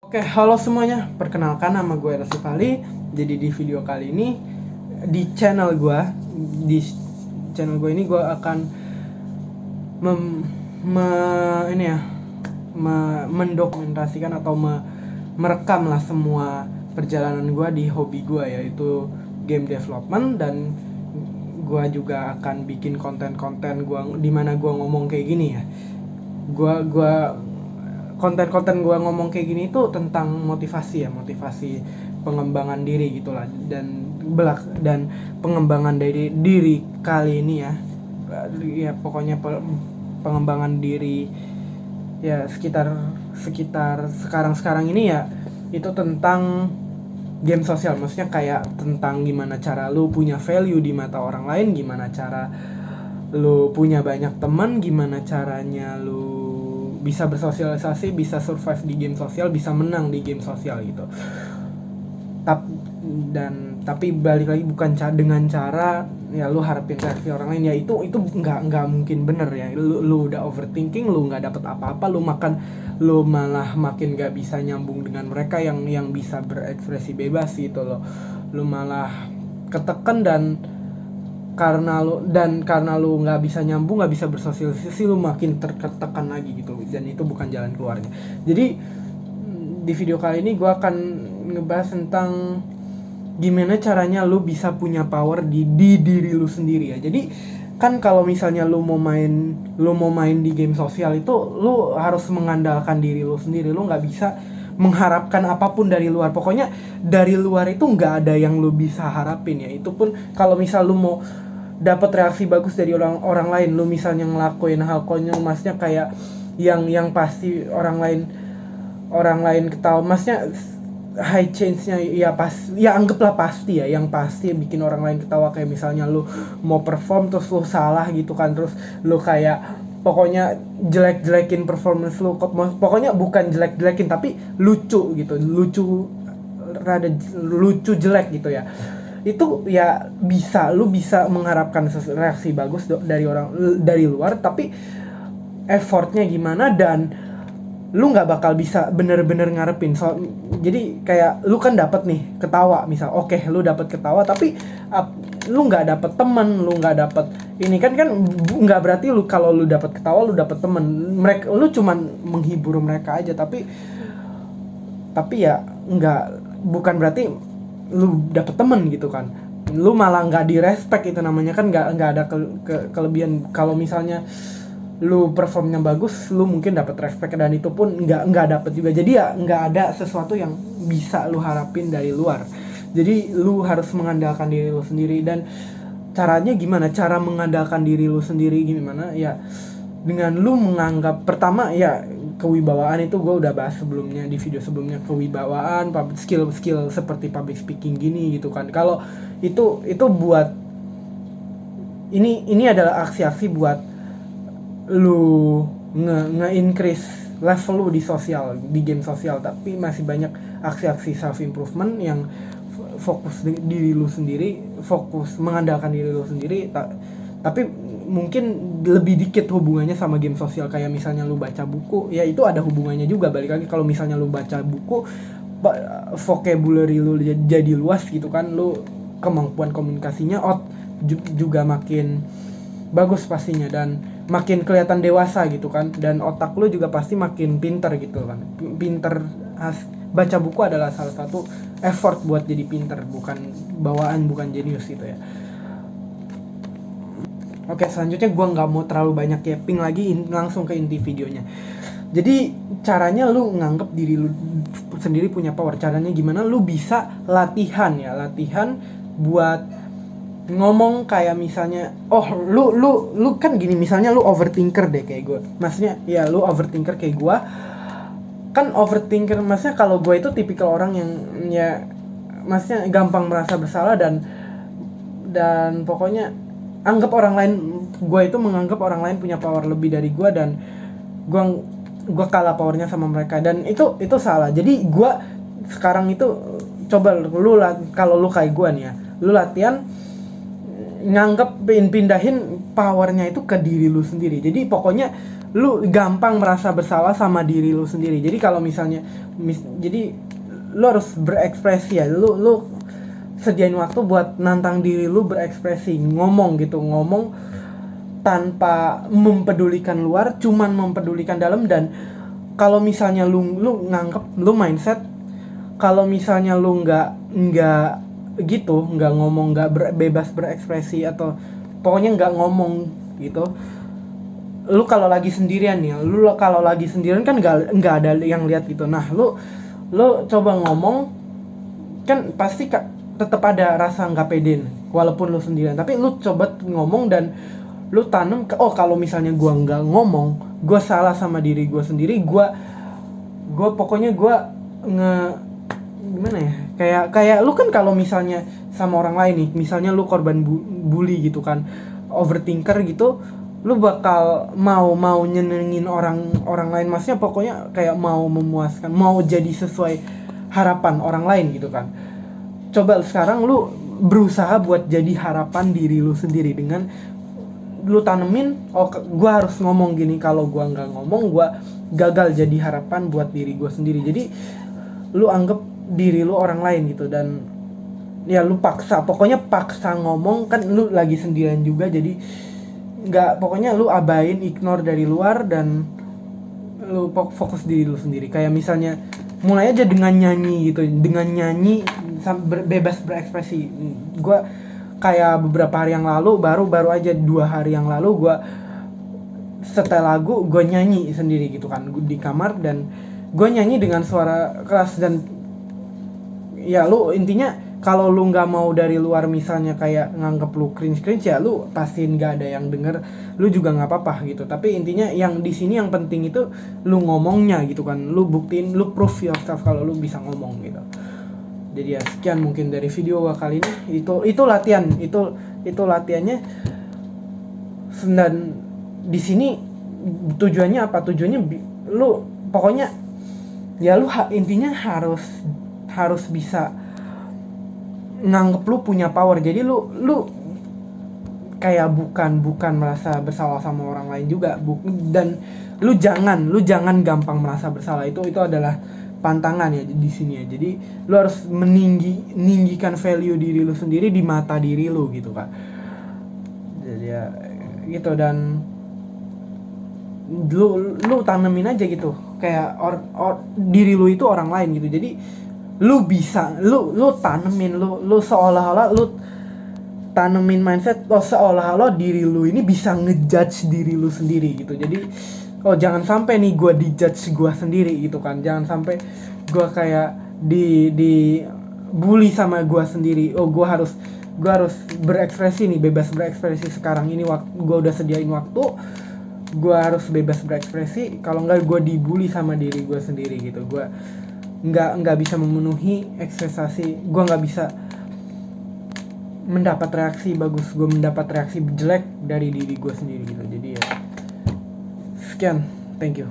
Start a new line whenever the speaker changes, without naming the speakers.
Oke, halo semuanya. Perkenalkan, nama gue Rasif Ali. Jadi di video kali ini di channel gue, di channel gue ini gue akan mem, ini ya, mendokumentasikan atau merekam lah semua perjalanan gue di hobi gue, yaitu game development. Dan gue juga akan bikin konten-konten gue dimana gue ngomong kayak gini ya. Gue konten-konten gue ngomong kayak gini itu tentang motivasi pengembangan diri gitulah, dan pengembangan dari diri kali ini ya pokoknya pengembangan diri ya sekitar sekarang ini ya, itu tentang game sosial. Maksudnya kayak tentang gimana cara lu punya value di mata orang lain, gimana cara lu punya banyak teman, gimana caranya lu bisa bersosialisasi, bisa survive di game sosial, bisa menang di game sosial gitu. Tapi balik lagi, bukan dengan cara ya lu harapin reaksi orang lain, ya itu nggak mungkin bener ya. Lu udah overthinking, lu nggak dapet apa-apa, lu malah makin nggak bisa nyambung dengan mereka yang bisa berekspresi bebas gitu loh. Lu malah ketekan, dan karena lu nggak bisa nyambung, nggak bisa bersosialisasi, lu makin tertekan lagi gitu, dan itu bukan jalan keluarnya. Jadi di video kali ini gue akan ngebahas tentang gimana caranya lu bisa punya power di diri lu sendiri ya. Jadi kan kalau misalnya lu mau main di game sosial itu, lu harus mengandalkan diri lu sendiri. Lu nggak bisa mengharapkan apapun dari luar. Pokoknya dari luar itu nggak ada yang lu bisa harapin ya. Itu pun kalau misal lu mau dapat reaksi bagus dari orang lain, lu misalnya ngelakuin hal konyol, maksudnya kayak yang pasti orang lain ketawa, maksudnya high chance-nya ya anggaplah pasti ya, yang pasti bikin orang lain ketawa. Kayak misalnya lu mau perform terus lu salah gitu kan, terus lu kayak pokoknya jelek-jelekin performance lu, pokoknya bukan jelek-jelekin tapi lucu gitu, rada lucu jelek gitu ya. Itu ya lu bisa mengharapkan reaksi bagus dari luar, tapi effortnya gimana, dan lu nggak bakal bisa bener-bener ngarepin. Jadi kayak lu kan dapat nih ketawa, misal oke, lu dapat ketawa, tapi lu nggak dapet temen, lu nggak dapet ini kan nggak berarti kalau lu dapat ketawa lu dapet temen. Lu cuman menghibur mereka aja, tapi ya nggak, bukan berarti lu dapet temen gitu kan. Lu malah nggak direspek, itu namanya kan nggak ada kelebihan. Kalau misalnya lu performnya bagus, lu mungkin dapat respect, dan itu pun nggak dapet juga. Jadi ya nggak ada sesuatu yang bisa lu harapin dari luar. Jadi lu harus mengandalkan diri lu sendiri. Dan caranya gimana? Cara mengandalkan diri lu sendiri gimana ya, dengan lu menganggap, pertama ya kewibawaan. Itu gue udah bahas sebelumnya, di video sebelumnya. Kewibawaan, skill seperti public speaking gini gitu kan. Kalau itu buat ini adalah aksi-aksi buat lu nge-increase level lu di game sosial. Tapi masih banyak aksi-aksi self improvement yang fokus diri lu sendiri, fokus mengandalkan diri lu sendiri, tapi mungkin lebih dikit hubungannya sama game sosial. Kayak misalnya lu baca buku, ya itu ada hubungannya juga. Balik lagi, kalau misalnya lu baca buku, vocabulary lu jadi luas gitu kan, lu kemampuan komunikasinya juga makin bagus pastinya, dan makin kelihatan dewasa gitu kan, dan otak lu juga pasti makin pinter gitu kan. Baca buku adalah salah satu effort buat jadi pinter, bukan bawaan, bukan jenius gitu ya. Oke, selanjutnya gue nggak mau terlalu banyak yapping lagi, langsung ke inti videonya. Jadi caranya lu nganggep diri lu sendiri punya power. Caranya gimana? Lu bisa latihan buat ngomong kayak misalnya, lu kan gini, misalnya lu overthinker deh kayak gue. Maksudnya ya lu overthinker kayak gue. Kan overthinker, maksudnya kalau gue itu tipikal orang yang ya maksudnya gampang merasa bersalah, dan pokoknya gue itu menganggap orang lain punya power lebih dari gue, dan gue kalah powernya sama mereka, dan itu salah. Jadi gue sekarang itu coba kalau lu kayak gue nih ya, lu latihan pindahin powernya itu ke diri lu sendiri. Jadi pokoknya lu gampang merasa bersalah sama diri lu sendiri. Jadi kalau misalnya jadi lu harus berekspresi ya, lu sediain waktu buat nantang diri lu berekspresi, ngomong gitu, ngomong tanpa mempedulikan luar, cuman mempedulikan dalam. Dan kalau misalnya lu nganggep lu mindset kalau misalnya lu nggak gitu, nggak ngomong, nggak bebas berekspresi, atau pokoknya nggak ngomong gitu, lu kalau lagi sendirian nih, lu kalau lagi sendirian kan nggak ada yang lihat gitu. Nah, lu coba ngomong, kan pasti tetap ada rasa nggak pede walaupun lu sendirian, tapi lu coba ngomong dan lu tanam kalau misalnya gua nggak ngomong, gua salah sama diri gua sendiri, gua pokoknya gua gimana ya, kayak lu kan kalau misalnya sama orang lain nih, misalnya lu korban bully gitu kan, overthinker gitu, lu bakal mau nyenengin orang lain, maksudnya pokoknya kayak mau memuaskan, mau jadi sesuai harapan orang lain gitu kan. Coba sekarang lu berusaha buat jadi harapan diri lu sendiri dengan lu tanemin, gue harus ngomong gini, kalau gue nggak ngomong gue gagal jadi harapan buat diri gue sendiri. Jadi lu anggap diri lu orang lain gitu, dan ya lu pokoknya paksa ngomong, kan lu lagi sendirian juga, jadi nggak, pokoknya lu abain, ignore dari luar, dan lu fokus diri lu sendiri. Kayak misalnya mulai aja dengan nyanyi gitu, dengan nyanyi bebas berekspresi. Gue kayak beberapa hari yang lalu, baru aja 2 hari yang lalu, gue setel lagu, gue nyanyi sendiri gitu kan di kamar, dan gue nyanyi dengan suara keras. Dan ya lu intinya kalau lu nggak mau dari luar misalnya kayak nganggep lu cringe ya lu pastiin nggak ada yang denger, lu juga nggak apa-apa gitu. Tapi intinya yang di sini yang penting itu lu ngomongnya gitu kan, lu buktiin, lu prove yourself kalau lu bisa ngomong gitu. Jadi ya sekian mungkin dari video gua kali ini. Itu latihan, itu latihannya. Dan di sini tujuannya apa? Tujuannya lu pokoknya ya lu intinya harus bisa nganggep lu punya power. Jadi lu kayak bukan merasa bersalah sama orang lain juga, dan lu jangan gampang merasa bersalah. Itu adalah pantangan ya di sini ya. Jadi lu harus meninggikan value diri lu sendiri di mata diri lu gitu kan. Jadi ya gitu, dan lu tanemin aja gitu kayak diri lu itu orang lain gitu. Jadi lu bisa lu tanemin, lu seolah-olah lu tanemin mindset seolah-olah diri lu ini bisa ngejudge diri lu sendiri gitu. Jadi jangan sampai nih gue dijudge gue sendiri gitu kan, jangan sampai gue kayak di bully sama gue sendiri. Gue harus berekspresi nih, bebas berekspresi sekarang ini, gue udah sediain waktu, gue harus bebas berekspresi. Kalau enggak gue dibully sama diri gue sendiri gitu. Gue nggak bisa memenuhi ekspektasi, gue nggak bisa mendapat reaksi bagus, gue mendapat reaksi jelek dari diri gue sendiri gitu. Jadi ya sekian, thank you.